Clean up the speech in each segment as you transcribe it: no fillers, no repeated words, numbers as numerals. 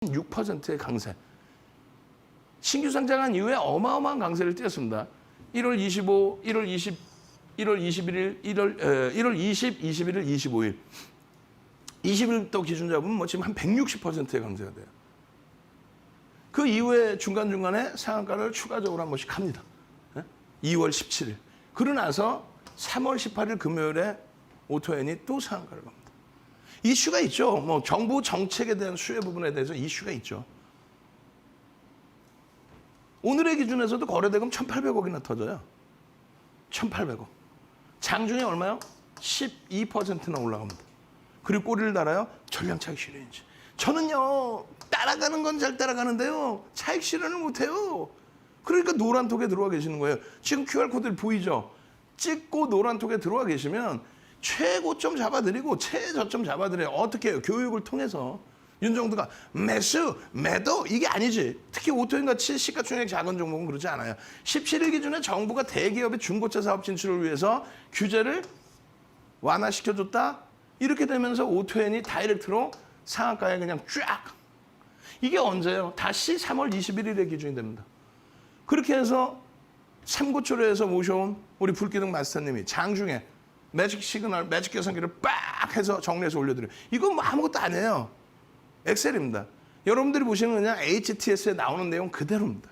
6%의 강세. 신규 상장한 이후에 어마어마한 강세를 띄었습니다. 1월 25, 1월 20, 1월 21일, 1월 20, 21일, 25일. 20일부터 기준 잡으면 뭐 지금 한 160%의 강세가 돼요. 그 이후에 중간중간에 상한가를 추가적으로 한 번씩 합니다. 2월 17일. 그러고 나서 3월 18일 금요일에 오토엔이 또 상한가를 갑니다. 이슈가 있죠. 뭐 정부 정책에 대한 수혜 부분에 대해서 이슈가 있죠. 오늘의 기준에서도 거래대금 1,800억이나 터져요. 1,800억. 장중에 얼마요? 12%나 올라갑니다. 그리고 꼬리를 달아요. 전량 차익 실현인지. 저는요, 따라가는 건 잘 따라가는데요, 차익 실현을 못해요. 그러니까 노란톡에 들어와 계시는 거예요. 지금 QR코드를 보이죠? 찍고 노란톡에 들어와 계시면 최고점 잡아드리고 최저점 잡아드려요. 어떻게 해요? 교육을 통해서. 윤정두가 매수, 매도 이게 아니지. 특히 오토인같이 시가총액 작은 종목은 그러지 않아요. 17일 기준에 정부가 대기업의 중고차 사업 진출을 위해서 규제를 완화시켜줬다. 이렇게 되면서 오토엔이 다이렉트로 상한가에 그냥 쫙. 이게 언제예요? 다시 3월 21일에 기준이 됩니다. 그렇게 해서 삼고초려에서 모셔온 우리 불기둥 마스터님이 장중에 매직 시그널, 매직 계산기를 빡 해서 정리해서 올려드려요. 이건 뭐 아무것도 아니에요. 엑셀입니다. 여러분들이 보시는 그냥 HTS에 나오는 내용 그대로입니다.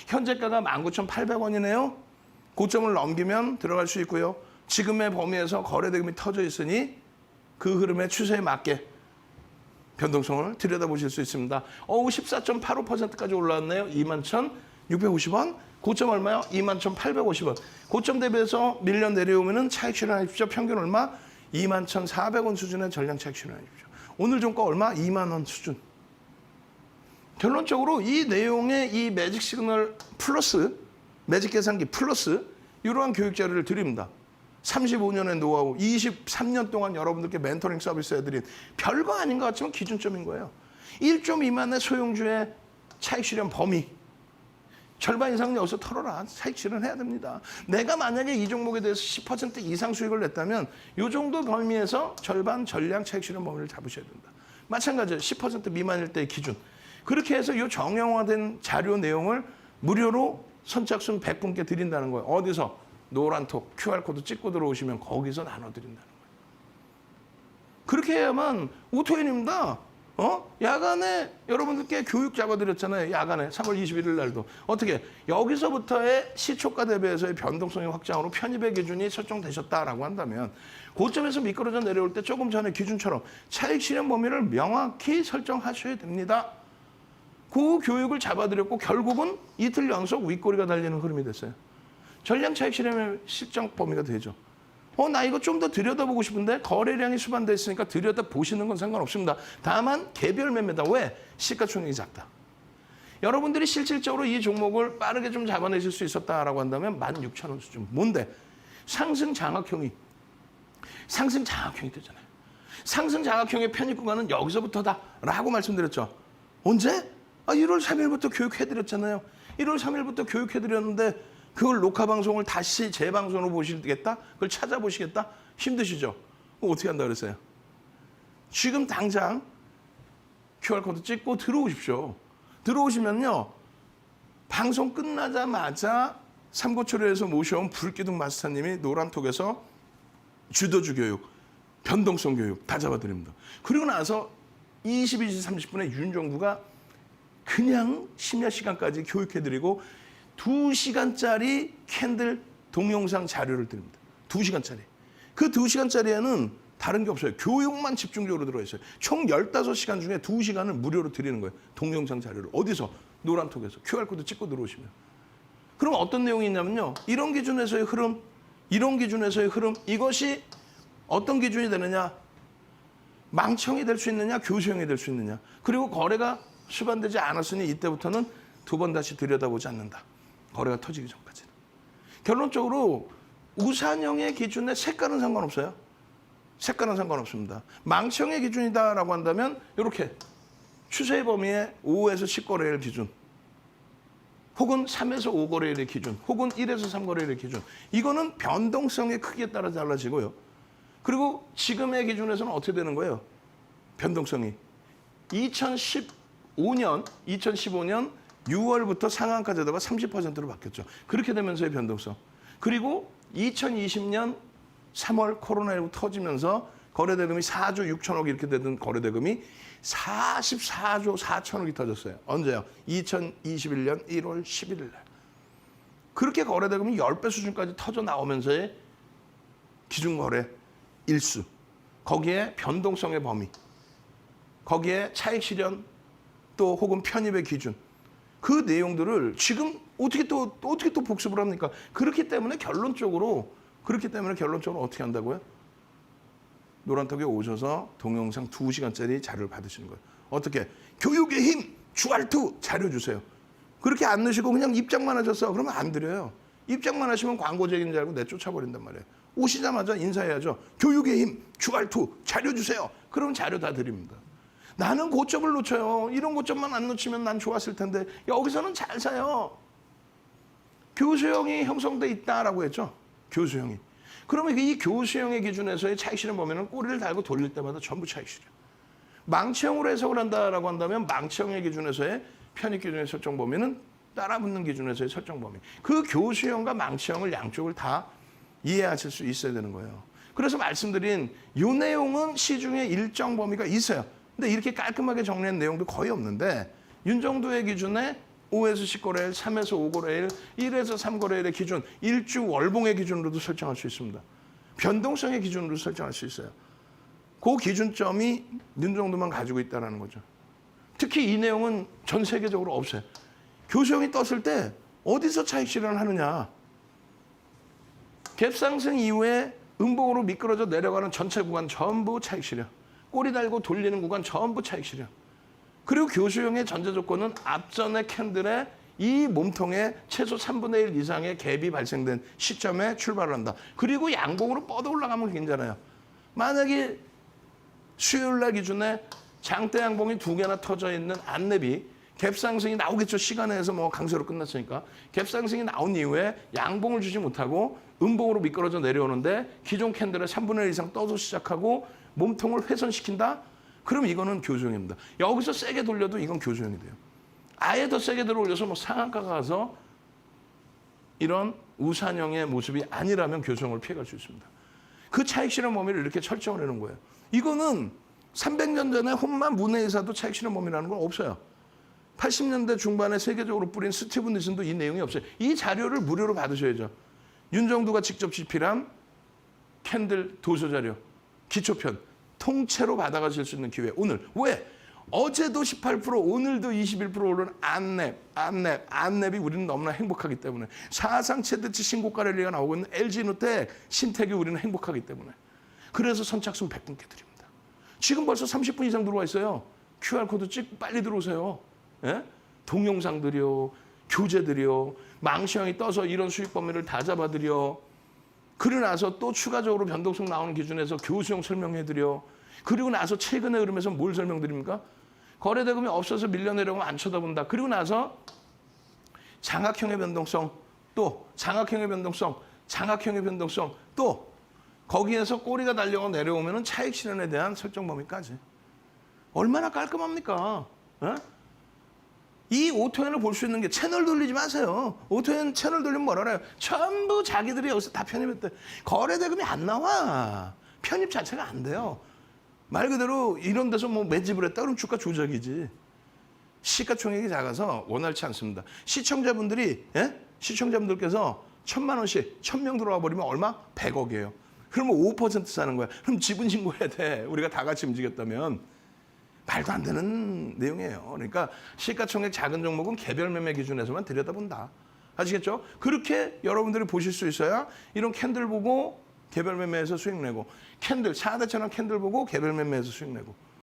현재가가 19,800원이네요. 고점을 넘기면 들어갈 수 있고요. 지금의 범위에서 거래대금이 터져 있으니 그 흐름의 추세에 맞게 변동성을 들여다보실 수 있습니다. 14.85%까지 올라왔네요. 21,650원. 고점 얼마요? 21,850원. 고점 대비해서 밀려 내려오면은 차익 실현하십시오. 평균 얼마? 21,400원 수준의 전량 차익 실현하십시오. 오늘 종가 얼마? 2만 원 수준. 결론적으로 이 내용의 이 매직 시그널 플러스, 매직 계산기 플러스 이러한 교육 자료를 드립니다. 35년의 노하우, 23년 동안 여러분들께 멘토링 서비스 해드린 별거 아닌 것 같지만 기준점인 거예요. 1조 미만의 소형주의 차익 실현 범위. 절반 이상 여기서 털어라. 차익 실현해야 됩니다. 내가 만약에 이 종목에 대해서 10% 이상 수익을 냈다면 이 정도 범위에서 절반 전량 차익 실현 범위를 잡으셔야 된다. 마찬가지로 10% 미만일 때의 기준. 그렇게 해서 이 정형화된 자료 내용을 무료로 선착순 100분께 드린다는 거예요. 어디서? 노란톡 QR코드 찍고 들어오시면 거기서 나눠드린다는 거예요. 그렇게 해야만 오토엔입니다. 야간에 여러분들께 교육 잡아드렸잖아요. 야간에 3월 21일 날도. 어떻게? 여기서부터의 시초가 대비해서의 변동성의 확장으로 편입의 기준이 설정되셨다라고 한다면 고점에서 미끄러져 내려올 때 조금 전에 기준처럼 차익 실현 범위를 명확히 설정하셔야 됩니다. 그 교육을 잡아드렸고 결국은 이틀 연속 윗꼬리가 달리는 흐름이 됐어요. 전량 차익 실현의 실정 범위가 되죠. 나 이거 좀 더 들여다보고 싶은데 거래량이 수반돼 있으니까 들여다보시는 건 상관없습니다. 다만 개별 매매다. 왜? 시가총액이 작다. 여러분들이 실질적으로 이 종목을 빠르게 좀 잡아내실 수 있었다라고 한다면 16,000원 수준. 뭔데? 상승 장악형이 되잖아요. 상승 장악형의 편입 구간은 여기서부터다라고 말씀드렸죠. 언제? 1월 3일부터 교육해드렸잖아요. 1월 3일부터 교육해드렸는데 그걸 녹화 방송을 다시 재방송으로 보시겠다? 그걸 찾아보시겠다? 힘드시죠? 어떻게 한다 그랬어요? 지금 당장 QR코드 찍고 들어오십시오. 들어오시면요. 방송 끝나자마자 삼고초려에서 모셔온 불기둥 마스터님이 노란톡에서 주도주 교육, 변동성 교육 다 잡아드립니다. 그리고 나서 22시 30분에 윤정부가 그냥 심야 시간까지 교육해드리고 2시간짜리 캔들 동영상 자료를 드립니다. 2시간짜리. 그 2시간짜리에는 다른 게 없어요. 교육만 집중적으로 들어있어요. 총 15시간 중에 2시간을 무료로 드리는 거예요. 동영상 자료를. 어디서? 노란톡에서. QR코드 찍고 들어오시면. 그럼 어떤 내용이 있냐면요. 이런 기준에서의 흐름, 이것이 어떤 기준이 되느냐. 망청이 될 수 있느냐, 교수형이 될 수 있느냐. 그리고 거래가 수반되지 않았으니 이때부터는 두 번 다시 들여다보지 않는다. 거래가 터지기 전까지는. 결론적으로 우산형의 기준에 색깔은 상관없어요. 색깔은 상관없습니다. 망청의 기준이다라고 한다면 이렇게 추세 범위의 5에서 10거래일 기준, 혹은 3에서 5거래일의 기준, 혹은 1에서 3거래일의 기준. 이거는 변동성의 크기에 따라 달라지고요. 그리고 지금의 기준에서는 어떻게 되는 거예요? 변동성이. 2015년 6월부터 상한가제도가 30%로 바뀌었죠. 그렇게 되면서의 변동성. 그리고 2020년 3월 코로나19 터지면서 거래대금이 4조 6천억 이렇게 되던 거래대금이 44조 4천억이 터졌어요. 언제요? 2021년 1월 11일 날. 그렇게 거래대금이 10배 수준까지 터져 나오면서의 기준거래 일수, 거기에 변동성의 범위, 거기에 차익 실현 또 혹은 편입의 기준, 그 내용들을 지금 어떻게 또 복습을 합니까? 그렇기 때문에 결론적으로 어떻게 한다고요? 노란톡에 오셔서 동영상 2시간짜리 자료를 받으시는 거예요. 어떻게? 교육의 힘, 주알투 자료 주세요. 그렇게 안 넣으시고 그냥 입장만 하셨어. 그러면 안 드려요. 입장만 하시면 광고쟁인 줄 알고 내쫓아버린단 말이에요. 오시자마자 인사해야죠. 교육의 힘, 주알투 자료 주세요. 그러면 자료 다 드립니다. 나는 고점을 놓쳐요. 이런 고점만 안 놓치면 난 좋았을 텐데 여기서는 잘 사요. 교수형이 형성돼 있다라고 했죠. 교수형이. 그러면 이 교수형의 기준에서의 차익 실현 범위는 꼬리를 달고 돌릴 때마다 전부 차익 실현. 망치형으로 해석을 한다라고 한다면 망치형의 기준에서의 편입 기준의 설정 범위는 따라붙는 기준에서의 설정 범위. 그 교수형과 망치형을 양쪽을 다 이해하실 수 있어야 되는 거예요. 그래서 말씀드린 이 내용은 시중에 일정 범위가 있어요. 근데 이렇게 깔끔하게 정리한 내용도 거의 없는데 윤정도의 기준에 5에서 10거래일, 3에서 5거래일, 1에서 3거래일의 기준, 일주 월봉의 기준으로도 설정할 수 있습니다. 변동성의 기준으로 설정할 수 있어요. 그 기준점이 윤정도만 가지고 있다는 거죠. 특히 이 내용은 전 세계적으로 없어요. 교수형이 떴을 때 어디서 차익 실현을 하느냐. 갭상승 이후에 음봉으로 미끄러져 내려가는 전체 구간 전부 차익 실현. 꼬리 달고 돌리는 구간 전부 차익 실현. 그리고 교수형의 전제 조건은 앞전의 캔들의 이 몸통에 최소 3분의 1 이상의 갭이 발생된 시점에 출발을 한다. 그리고 양봉으로 뻗어 올라가면 괜찮아요. 만약에 수요일 날 기준에 장대 양봉이 2개나 터져 있는 안랩이 갭 상승이 나오겠죠. 시간에 의해서 뭐 강세로 끝났으니까. 갭 상승이 나온 이후에 양봉을 주지 못하고 음봉으로 미끄러져 내려오는데 기존 캔들의 3분의 1 이상 떠서 시작하고 몸통을 훼손시킨다? 그럼 이거는 교수형입니다. 여기서 세게 돌려도 이건 교수형이 돼요. 아예 더 세게 들어올려서 뭐 상한가가 가서 이런 우산형의 모습이 아니라면 교수형을 피해갈 수 있습니다. 그 차익 실현 범위를 이렇게 설정을 해놓은 거예요. 이거는 300년 전에 혼만 문해이사도 차익 실현 범위라는 건 없어요. 80년대 중반에 세계적으로 뿌린 스티븐 니슨도 이 내용이 없어요. 이 자료를 무료로 받으셔야죠. 윤정도가 직접 집필한 캔들 도서 자료, 기초편, 통째로 받아가실 수 있는 기회. 오늘 왜? 어제도 18%, 오늘도 21% 오른 안랩이 우리는 너무나 행복하기 때문에 사상 최대치 신고가 랠리가 나오고 있는 LG노텍, 신택이 우리는 행복하기 때문에 그래서 선착순 100분께 드립니다. 지금 벌써 30분 이상 들어와 있어요. QR코드 찍고 빨리 들어오세요. 예? 동영상들이요, 교재들이요, 망시형이 떠서 이런 수익 범위를 다 잡아드려. 그러고 나서 또 추가적으로 변동성 나오는 기준에서 교수형 설명해드려. 그리고 나서 최근의 흐름에서 뭘 설명드립니까? 거래대금이 없어서 밀려내려면 안 쳐다본다. 그리고 나서 장악형의 변동성, 또 장악형의 변동성, 또 거기에서 꼬리가 달려가 내려오면 차익 실현에 대한 설정 범위까지. 얼마나 깔끔합니까? 에? 이 오토엔을 볼 수 있는 게 채널 돌리지 마세요. 오토엔 채널 돌리면 뭐라 그래요? 전부 자기들이 여기서 다 편입했대. 거래대금이 안 나와. 편입 자체가 안 돼요. 말 그대로 이런 데서 뭐 매집을 했다 그러면 주가 조작이지. 시가총액이 작아서 원활치 않습니다. 시청자분들께서 1,000만 원씩 1,000명 들어와 버리면 얼마? 100억이에요. 그러면 5% 사는 거야. 그럼 지분 신고해야 돼. 우리가 다 같이 움직였다면. 말도 안 되는 내용이에요. 그러니까 시가총액 작은 종목은 개별 매매 기준에서만 들여다본다. 아시겠죠? 그렇게 여러분들이 보실 수 있어야 이런 캔들 보고 개별 매매에서 수익 내고 캔들 4대천원 캔들 보고 개별 매매에서 수익 내고